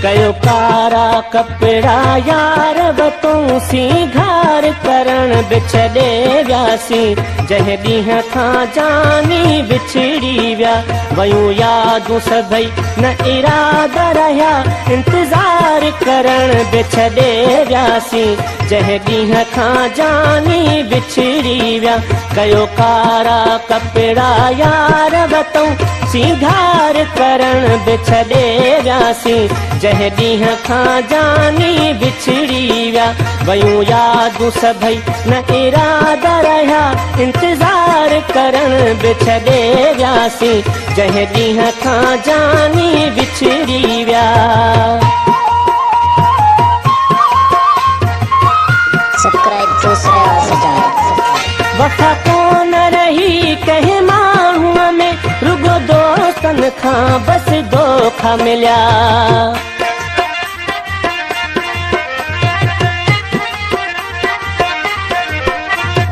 कयो कारा कपड़ा यार वतूं सिंगार करण बिछड़े व्यासी। जंहिं ॾींहं खां जानी बिछड़ी विया वयूं यादूं सभई न इरादा रहिया इंतज़ार करण बिछड़े व्यासी। जंहिं ॾींहं खां जानी बिछड़ी विया कयो कारा कपड़ा यार वतूं सिंगार करण बिछड़े व्यासी। जंहिं ॾींहं खां जानी बिछड़ी विया वयूं यादूं सभई न इरादा रहिया इंतज़ार करण बिछड़े व्यासी। जंहिं ॾींहं खां जानी बिछड़ी विया। वफ़ा कोन रही कंहिं माण्हूअ में रुगो दोस्तनि खां बस धोखा मिलिया।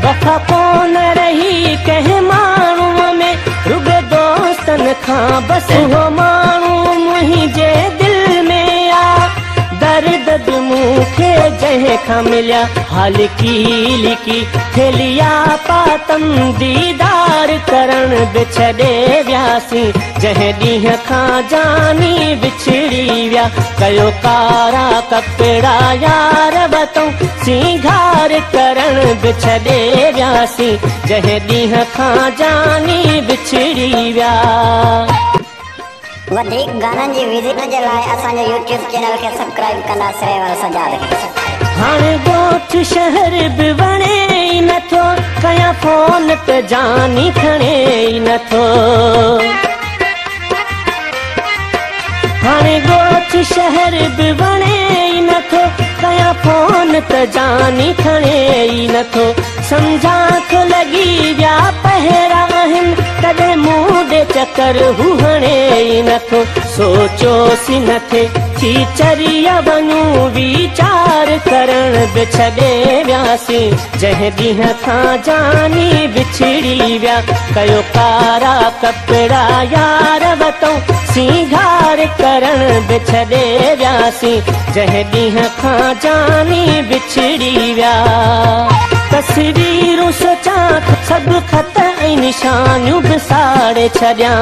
वफ़ा कोन रही कंहिं माण्हूअ में रुगो दोस्तनि खां बस उहो माण्हू मुंहिंजे दिल में आ। दर्द मूंखे जंहिं खां मिलिया हाल कीली की थेलिया पातम दीदार करण बिछड़े व्यासी। जंहिं ॾींहं खां जानी बिछड़ी विया कयो कारा कपड़ा यार वतूं सिंगार करण बिछड़े व्यासी। जंहिं ॾींहं खां जानी बिछड़ी विया। वधिक गाननि जी विज़िट जे लाइ असांजे यूट्यूब चैनल खे सब्सक्राइब कंदा श्रेयवाल सजाद। हाणे ॻोठ शहर बि वणे ई नथो कयां फोन त जानी खणे ई नथो। हाणे ॻोठ शहर बि वणे ई नथो कयां फोन त जानी खणे ई नथो। सम्झां थो लॻी विया पहिरा आहिनि कॾहिं मूं ॾे चकर हू हणे ई नथो। सोचियोसि न थे चरिया वञूं वीचार करण बिछड़े व्यासी। जंहिं ॾींहं खां जानी बिछड़ी विया कयो कारा कपड़ा यार वतूं सिंगार करण बिछड़े व्यासी। जंहिं ॾींहं खां जानी बिछड़ी विया। तस्वीरूं सोचां सभु ख़त ऐं निशानियूं बिसारे छॾियां।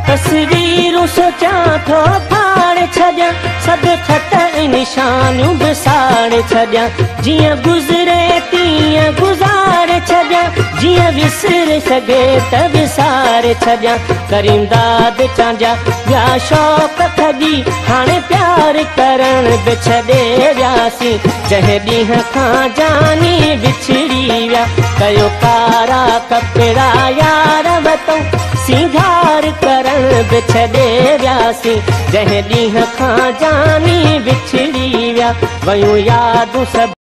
तस्वीरूं सोचां थो फाड़े छॾियां सभु ख़त ऐं निशानियूं बिसारे छॾियां। जीअं गुज़रे तीअं गुज़ारे छॾियां जीअं विसरे सघे त विसारे छॾियां। करीमदाद चांजा या शौक़ खॼी हाणे प्यार करण बिछड़े व्यासी। जंहिं ॾींहं खां जानी बिछड़ी विया कयो कारा कपड़ा यार वतूं सिंगार करण बिछड़े व्यासी। जंहिं ॾींहं खां जानी बिछड़ी विया वयूं यादूं सभु